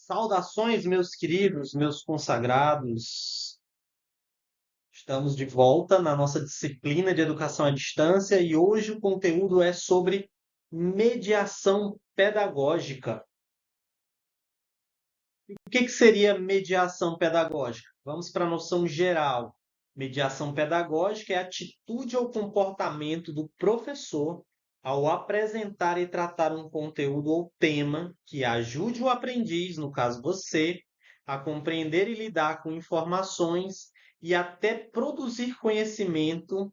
Saudações, meus queridos, meus consagrados. Estamos de volta na nossa disciplina de educação à distância e hoje o conteúdo é sobre mediação pedagógica. O que seria mediação pedagógica? Vamos para a noção geral. Mediação pedagógica é a atitude ou comportamento do professor ao apresentar e tratar um conteúdo ou tema que ajude o aprendiz, no caso você, a compreender e lidar com informações e até produzir conhecimento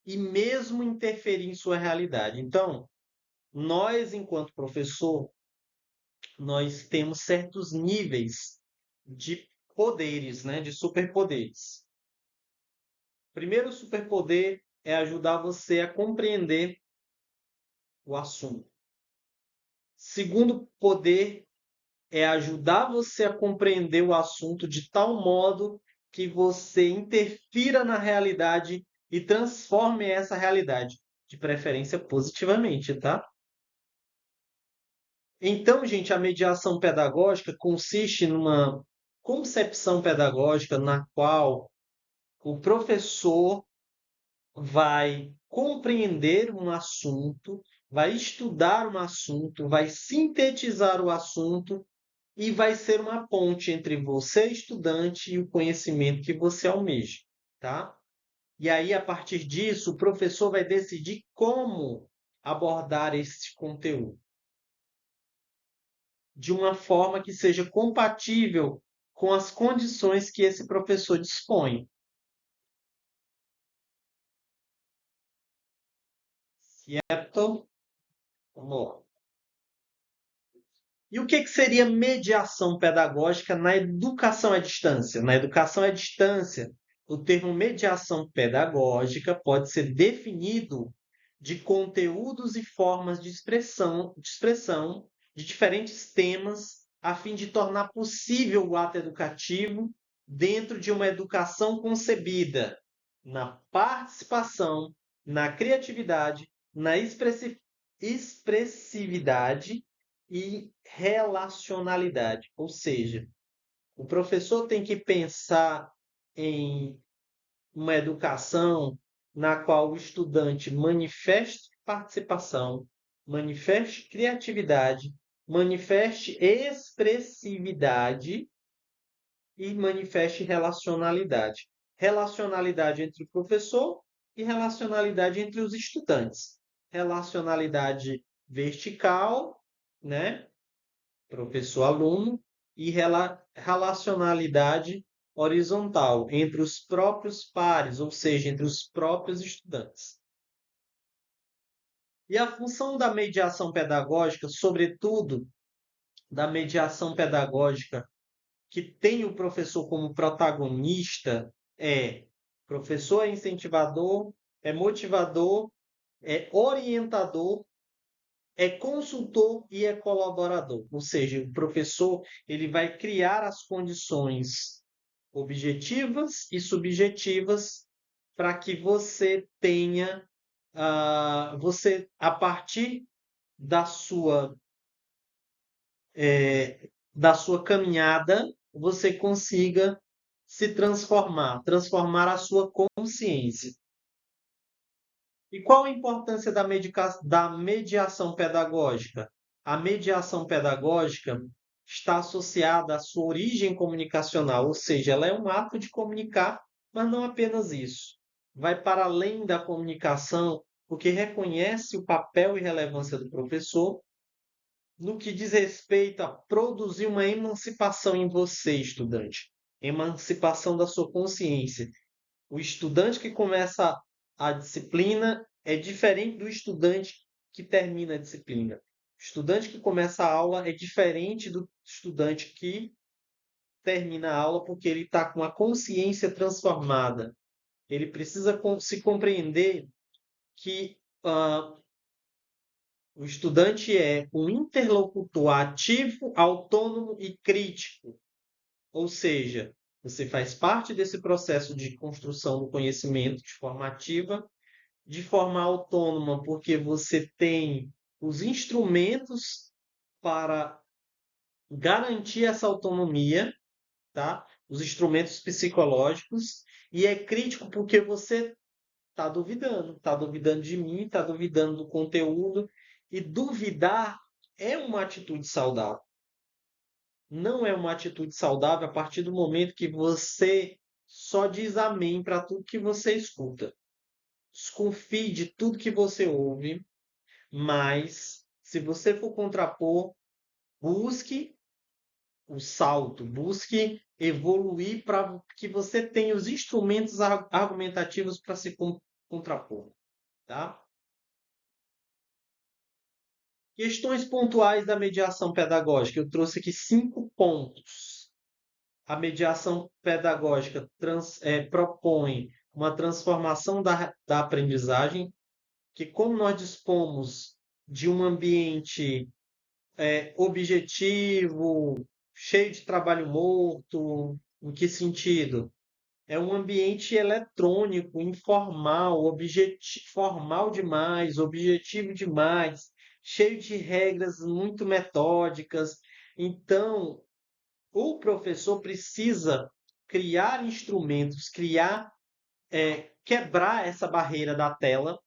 e mesmo interferir em sua realidade. Então, nós, enquanto professor, nós temos certos níveis de poderes, né, de superpoderes. O primeiro superpoder é ajudar você a compreender o assunto. Segundo poder é ajudar você a compreender o assunto de tal modo que você interfira na realidade e transforme essa realidade, de preferência positivamente, tá? Então, gente, a mediação pedagógica consiste numa concepção pedagógica na qual o professor vai compreender um assunto, vai estudar um assunto, vai sintetizar o assunto e vai ser uma ponte entre você, estudante, e o conhecimento que você almeja, tá? E aí, a partir disso, o professor vai decidir como abordar esse conteúdo de uma forma que seja compatível com as condições que esse professor dispõe. Certo? Vamos lá. E o que seria mediação pedagógica na educação à distância? Na educação à distância, o termo mediação pedagógica pode ser definido de conteúdos e formas de expressão de diferentes temas, a fim de tornar possível o ato educativo dentro de uma educação concebida na participação, na criatividade, na expressividade e relacionalidade. Ou seja, o professor tem que pensar em uma educação na qual o estudante manifeste participação, manifeste criatividade, manifeste expressividade e manifeste relacionalidade. Relacionalidade entre o professor e relacionalidade entre os estudantes. Relacionalidade vertical, né? Professor-aluno, e relacionalidade horizontal entre os próprios pares, ou seja, entre os próprios estudantes. E a função da mediação pedagógica, sobretudo da mediação pedagógica que tem o professor como protagonista, professor é incentivador, é motivador, é orientador, é consultor e é colaborador. Ou seja, o professor ele vai criar as condições objetivas e subjetivas para que você tenha, você, a partir da sua, da sua caminhada, você consiga se transformar a sua consciência. E qual a importância da mediação pedagógica? A mediação pedagógica está associada à sua origem comunicacional, ou seja, ela é um ato de comunicar, mas não apenas isso. Vai para além da comunicação, porque reconhece o papel e relevância do professor no que diz respeito a produzir uma emancipação em você, estudante, emancipação da sua consciência. O estudante que começa a disciplina é diferente do estudante que termina a disciplina. O estudante que começa a aula é diferente do estudante que termina a aula porque ele está com a consciência transformada. Ele precisa se compreender que o estudante é um interlocutor ativo, autônomo e crítico. Ou seja, você faz parte desse processo de construção do conhecimento de forma ativa, de forma autônoma, porque você tem os instrumentos para garantir essa autonomia, tá? Os instrumentos psicológicos, e é crítico porque você está duvidando de mim, está duvidando do conteúdo, e duvidar é uma atitude saudável. Não é uma atitude saudável a partir do momento que você só diz amém para tudo que você escuta. Desconfie de tudo que você ouve, mas se você for contrapor, busque o salto, busque evoluir para que você tenha os instrumentos argumentativos para se contrapor, tá? Questões pontuais da mediação pedagógica. Eu trouxe aqui 5 pontos. A mediação pedagógica propõe uma transformação da aprendizagem, que como nós dispomos de um ambiente objetivo, cheio de trabalho morto, em que sentido? É um ambiente eletrônico, informal, formal demais, objetivo demais, cheio de regras muito metódicas. Então, o professor precisa criar instrumentos, quebrar essa barreira da tela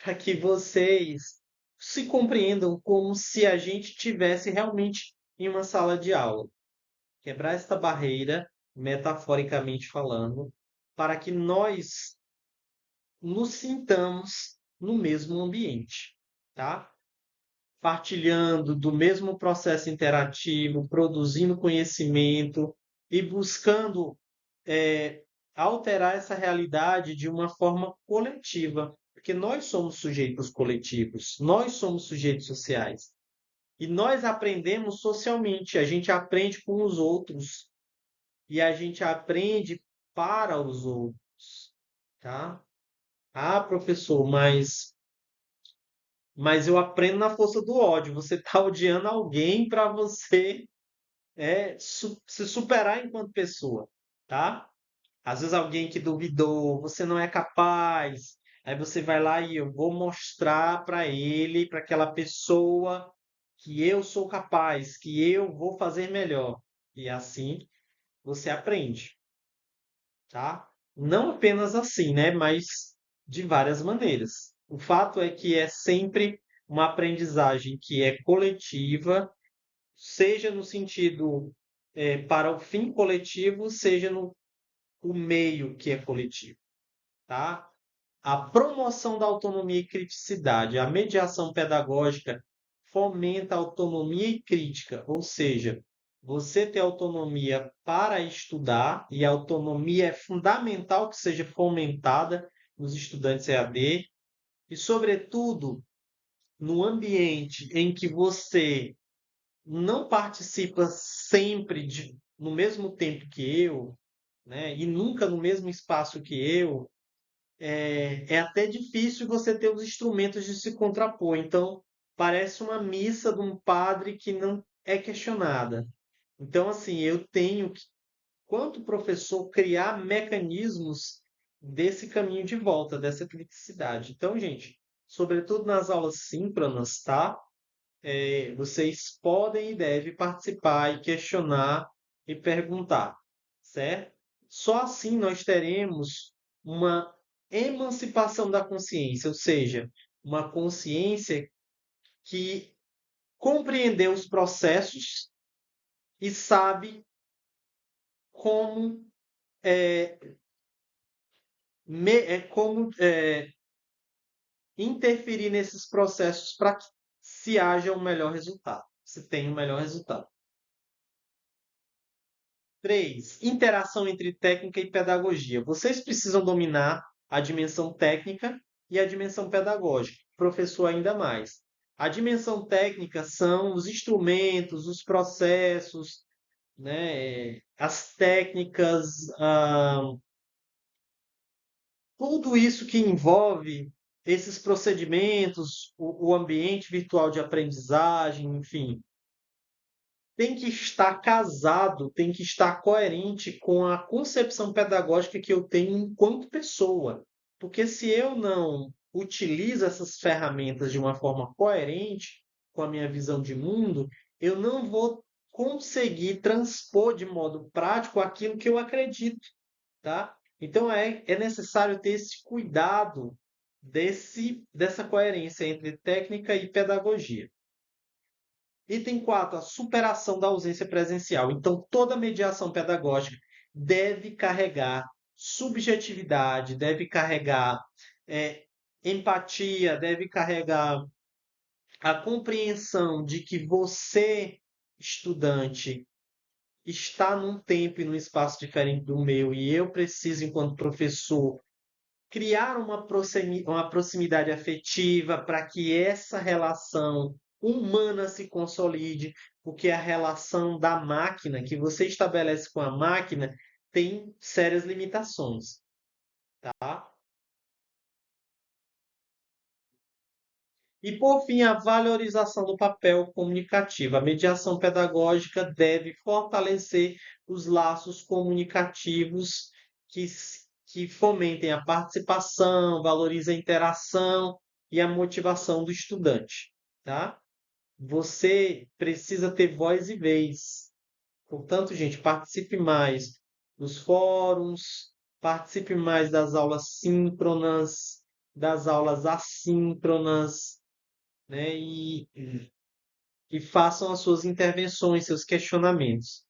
para que vocês se compreendam como se a gente tivesse realmente em uma sala de aula. Quebrar esta barreira, metaforicamente falando, para que nós nos sintamos no mesmo ambiente, tá? Partilhando do mesmo processo interativo, produzindo conhecimento e buscando é, alterar essa realidade de uma forma coletiva, porque nós somos sujeitos coletivos, nós somos sujeitos sociais e nós aprendemos socialmente, a gente aprende com os outros e a gente aprende para os outros, tá? Ah, professor, mas eu aprendo na força do ódio. Você está odiando alguém para você se superar enquanto pessoa, tá? Às vezes alguém que duvidou, você não é capaz. Aí você vai lá e eu vou mostrar para ele, para aquela pessoa, que eu sou capaz, que eu vou fazer melhor. E assim você aprende, tá? Não apenas assim, né? Mas de várias maneiras. O fato é que é sempre uma aprendizagem que é coletiva, seja no sentido para o fim coletivo, seja no o meio que é coletivo, tá? A promoção da autonomia e criticidade, a mediação pedagógica fomenta a autonomia e crítica, ou seja, você ter autonomia para estudar, e a autonomia é fundamental que seja fomentada nos estudantes EAD, e, sobretudo, no ambiente em que você não participa sempre no mesmo tempo que eu, né, e nunca no mesmo espaço que eu, é até difícil você ter os instrumentos de se contrapor. Então, parece uma missa de um padre que não é questionada. Então, assim, eu tenho que, quanto professor, criar mecanismos desse caminho de volta, dessa criticidade. Então, gente, sobretudo nas aulas síncronas, tá? Vocês podem e devem participar e questionar e perguntar, certo? Só assim nós teremos uma emancipação da consciência, ou seja, uma consciência que compreendeu os processos e sabe como, é, interferir nesses processos para que se haja um melhor resultado, se tenha um melhor resultado. 3. Interação entre técnica e pedagogia. Vocês precisam dominar a dimensão técnica e a dimensão pedagógica. O professor ainda mais. A dimensão técnica são os instrumentos, os processos, né, as técnicas, tudo isso que envolve esses procedimentos, o ambiente virtual de aprendizagem, enfim, tem que estar casado, tem que estar coerente com a concepção pedagógica que eu tenho enquanto pessoa. Porque se eu não utilizo essas ferramentas de uma forma coerente com a minha visão de mundo, eu não vou conseguir transpor de modo prático aquilo que eu acredito, tá? Então é necessário ter esse cuidado dessa coerência entre técnica e pedagogia. Item 4, a superação da ausência presencial. Então, toda mediação pedagógica deve carregar subjetividade, deve carregar é, empatia, deve carregar a compreensão de que você, estudante, está num tempo e num espaço diferente do meu e eu preciso, enquanto professor, criar uma proximidade afetiva para que essa relação humana se consolide, porque a relação da máquina que você estabelece com a máquina tem sérias limitações, tá? E, por fim, a valorização do papel comunicativo. A mediação pedagógica deve fortalecer os laços comunicativos que fomentem a participação, valorizem a interação e a motivação do estudante, tá? Você precisa ter voz e vez. Portanto, gente, participe mais dos fóruns, participe mais das aulas síncronas, das aulas assíncronas, né? E façam as suas intervenções, seus questionamentos.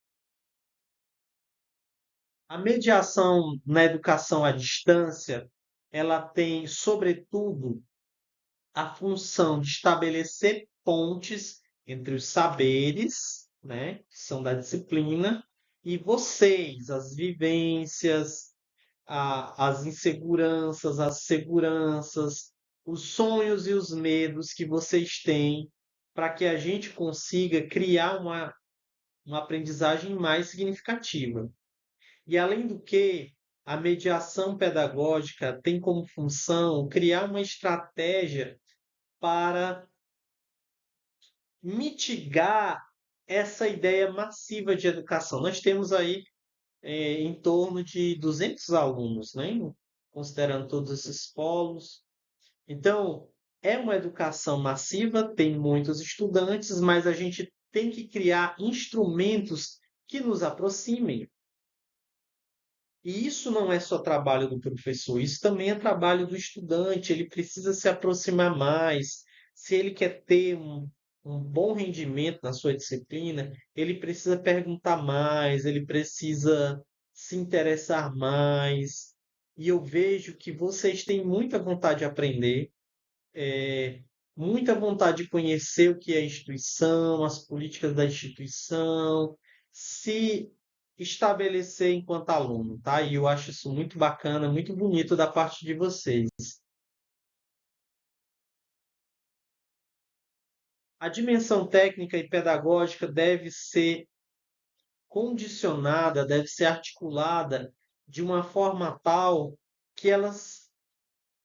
A mediação na educação à distância, ela tem, sobretudo, a função de estabelecer pontes entre os saberes, né, que são da disciplina, e vocês, as vivências, as inseguranças, as seguranças, os sonhos e os medos que vocês têm, para que a gente consiga criar uma aprendizagem mais significativa. E, além do que, a mediação pedagógica tem como função criar uma estratégia para mitigar essa ideia massiva de educação. Nós temos aí em torno de 200 alunos, né? Considerando todos esses polos. Então, é uma educação massiva, tem muitos estudantes, mas a gente tem que criar instrumentos que nos aproximem. E isso não é só trabalho do professor, isso também é trabalho do estudante. Ele precisa se aproximar mais. Se ele quer ter um bom rendimento na sua disciplina, ele precisa perguntar mais, ele precisa se interessar mais. E eu vejo que vocês têm muita vontade de aprender, muita vontade de conhecer o que é a instituição, as políticas da instituição, se estabelecer enquanto aluno, tá? E eu acho isso muito bacana, muito bonito da parte de vocês. A dimensão técnica e pedagógica deve ser condicionada, deve ser articulada de uma forma tal que elas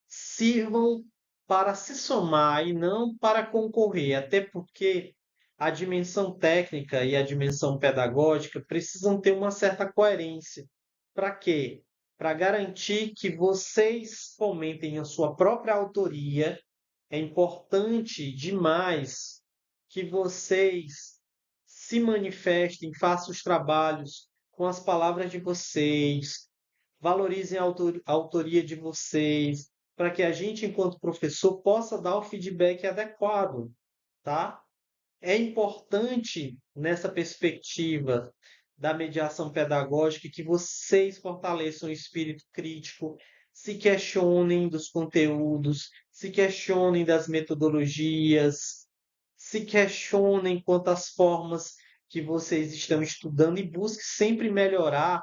sirvam para se somar e não para concorrer, até porque a dimensão técnica e a dimensão pedagógica precisam ter uma certa coerência. Para quê? Para garantir que vocês fomentem a sua própria autoria. É importante demais que vocês se manifestem, façam os trabalhos com as palavras de vocês, valorizem a autoria de vocês, para que a gente, enquanto professor, possa dar o feedback adequado, tá? É importante, nessa perspectiva da mediação pedagógica, que vocês fortaleçam o espírito crítico, se questionem dos conteúdos, se questionem das metodologias, se questionem quanto às formas que vocês estão estudando e busquem sempre melhorar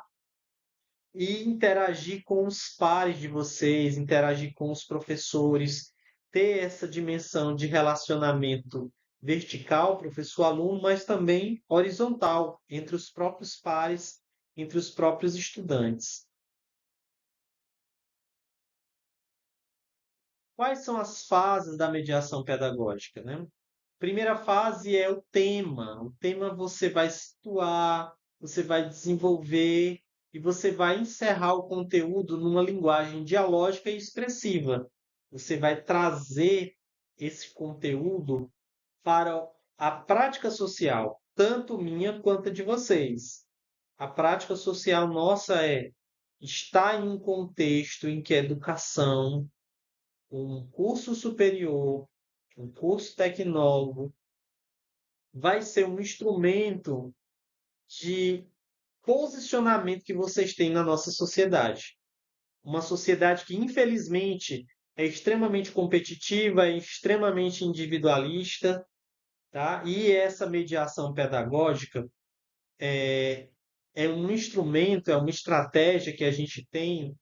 e interagir com os pares de vocês, interagir com os professores, ter essa dimensão de relacionamento vertical, professor-aluno, mas também horizontal, entre os próprios pares, entre os próprios estudantes. Quais são as fases da mediação pedagógica, né? Primeira fase é o tema. O tema você vai situar, você vai desenvolver e você vai encerrar o conteúdo numa linguagem dialógica e expressiva. Você vai trazer esse conteúdo para A prática social, tanto minha quanto a de vocês. A prática social nossa é estar em um contexto em que a educação, um curso superior, um curso tecnólogo, vai ser um instrumento de posicionamento que vocês têm na nossa sociedade. Uma sociedade que, infelizmente, é extremamente competitiva, é extremamente individualista, tá? E essa mediação pedagógica é um instrumento, é uma estratégia que a gente tem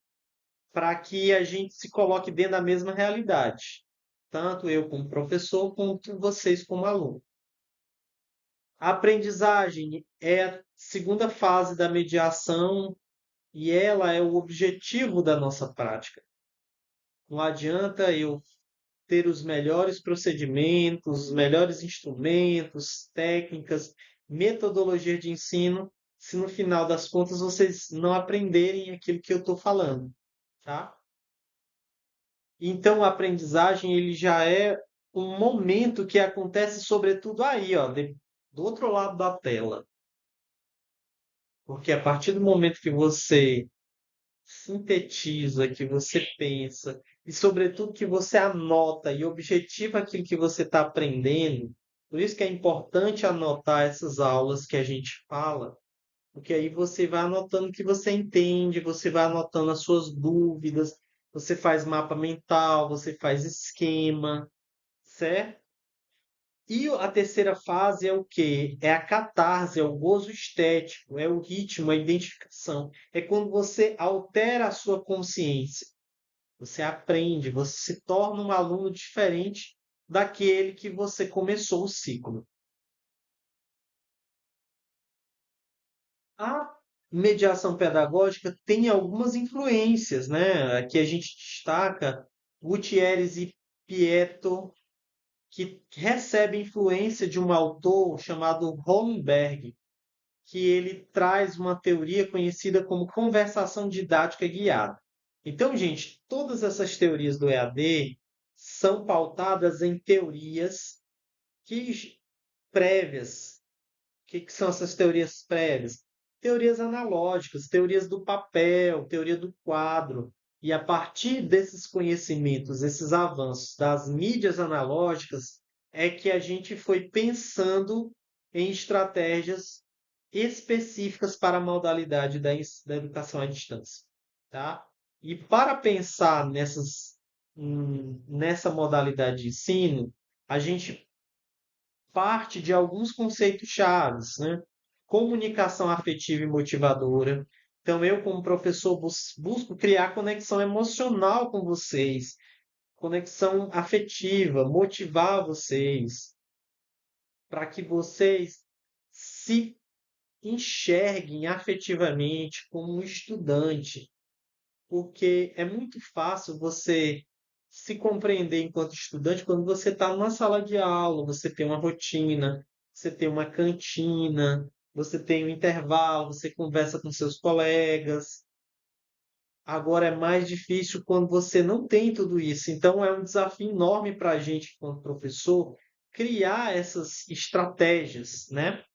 para que a gente se coloque dentro da mesma realidade, tanto eu como professor, quanto vocês como aluno. A aprendizagem é a segunda fase da mediação e ela é o objetivo da nossa prática. Não adianta eu ter os melhores procedimentos, os melhores instrumentos, técnicas, metodologia de ensino, se no final das contas vocês não aprenderem aquilo que eu estou falando, tá? Então, a aprendizagem ele já é um momento que acontece sobretudo aí, ó, do outro lado da tela. Porque a partir do momento que você sintetiza, que você pensa e, sobretudo, que você anota e objetiva aquilo que você está aprendendo. Por isso que é importante anotar essas aulas que a gente fala, porque aí você vai anotando o que você entende, você vai anotando as suas dúvidas, você faz mapa mental, você faz esquema, certo? E a terceira fase é o quê? É a catarse, é o gozo estético, é o ritmo, a identificação. É quando você altera a sua consciência. Você aprende, você se torna um aluno diferente daquele que você começou o ciclo. A mediação pedagógica tem algumas influências, né? Aqui a gente destaca Gutierrez e Pietro, que recebe influência de um autor chamado Holmberg, que ele traz uma teoria conhecida como conversação didática guiada. Então, gente, todas essas teorias do EAD são pautadas em teorias que prévias. O que são essas teorias prévias? Teorias analógicas, teorias do papel, teoria do quadro. E a partir desses conhecimentos, esses avanços das mídias analógicas, é que a gente foi pensando em estratégias específicas para a modalidade da educação à distância, tá? E para pensar nessa modalidade de ensino, a gente parte de alguns conceitos chaves, né? Comunicação afetiva e motivadora. Então, eu, como professor, busco criar conexão emocional com vocês, conexão afetiva, motivar vocês, para que vocês se enxerguem afetivamente como um estudante, porque é muito fácil você se compreender enquanto estudante quando você está numa sala de aula, você tem uma rotina, você tem uma cantina, você tem um intervalo, você conversa com seus colegas. Agora é mais difícil quando você não tem tudo isso. Então é um desafio enorme para a gente, enquanto professor, criar essas estratégias, né?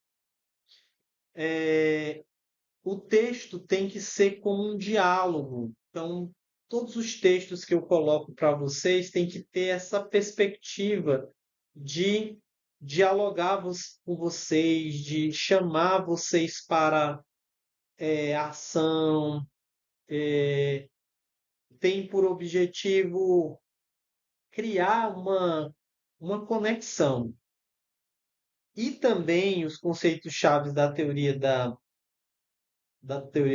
O texto tem que ser como um diálogo. Então, todos os textos que eu coloco para vocês têm que ter essa perspectiva de dialogar com vocês, de chamar vocês para ação, tem por objetivo criar uma conexão. E também os conceitos chaves da teoria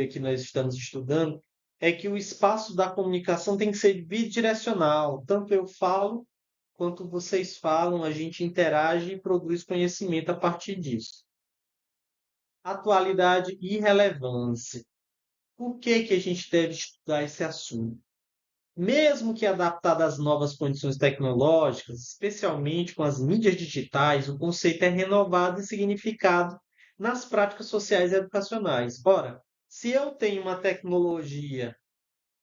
que nós estamos estudando é que o espaço da comunicação tem que ser bidirecional. Tanto eu falo quanto vocês falam, a gente interage e produz conhecimento a partir disso. Atualidade e relevância. Por que a gente deve estudar esse assunto? Mesmo que adaptado às novas condições tecnológicas, especialmente com as mídias digitais, o conceito é renovado e significado nas práticas sociais e educacionais. Ora, se eu tenho uma tecnologia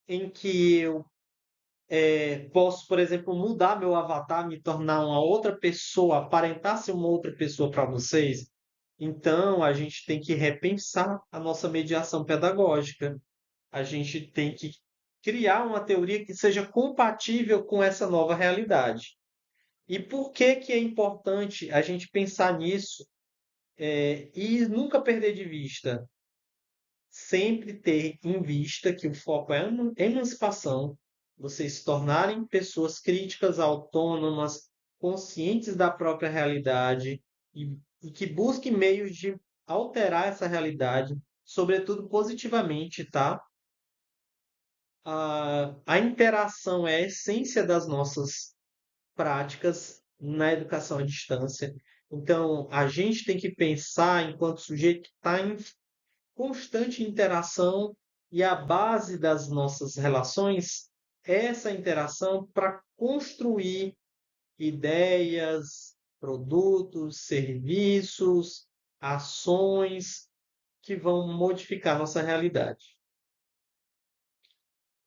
em que eu Posso, por exemplo, mudar meu avatar, me tornar uma outra pessoa, aparentar ser uma outra pessoa para vocês. Então, a gente tem que repensar a nossa mediação pedagógica. A gente tem que criar uma teoria que seja compatível com essa nova realidade. E por que que é importante a gente pensar nisso, e nunca perder de vista? Sempre ter em vista que o foco é a emancipação, vocês se tornarem pessoas críticas, autônomas, conscientes da própria realidade e que busquem meios de alterar essa realidade, sobretudo positivamente, tá? A interação é a essência das nossas práticas na educação à distância. Então, a gente tem que pensar enquanto sujeito que está em constante interação e a base das nossas relações é essa interação para construir ideias, produtos, serviços, ações que vão modificar nossa realidade.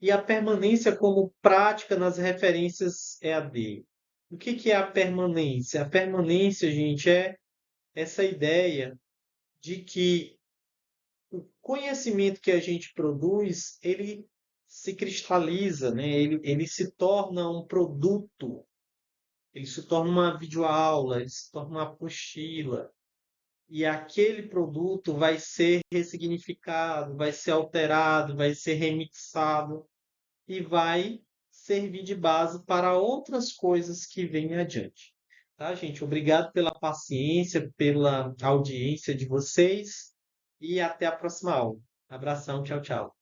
E a permanência como prática nas referências EAD. O que que é a permanência? A permanência, gente, é essa ideia de que o conhecimento que a gente produz, ele se cristaliza, né? Ele se torna um produto, ele se torna uma videoaula, ele se torna uma apostila. E aquele produto vai ser ressignificado, vai ser alterado, vai ser remixado e vai servir de base para outras coisas que vêm adiante. Tá, gente? Obrigado pela paciência, pela audiência de vocês e até a próxima aula. Abração, tchau, tchau.